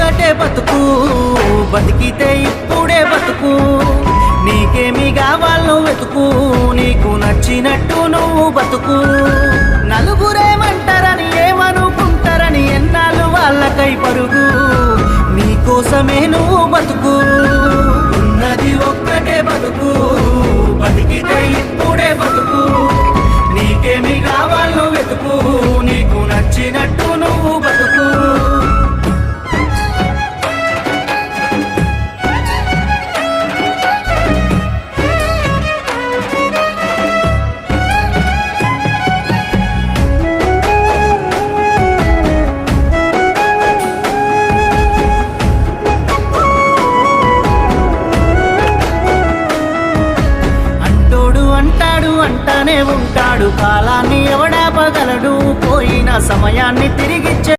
ఒక్కటే బతుకు, బతికితే ఇప్పుడే బతుకు. నీకేమి కావాలో వెతుకు, నీకు నచ్చినట్టు నువ్వు బతుకు. నలుగురేమంటారని ఏమనుకుంటారని ఎన్నాళ్ళు వాళ్ళకై పరుగు. నీకోసమే నువ్వు బతుకు, ఉన్నది ఒక్కటే బతుకు, బతికితే ఇప్పుడే బతుకు. నీకేమి కావాలో వెతుకు, నీకు నచ్చినట్టు నువ్వు బతుకు. అంటానే ఉంటాడు, కాలాన్ని ఎవడాపగలడు, పోయిన సమయాన్ని తిరిగిచ్చే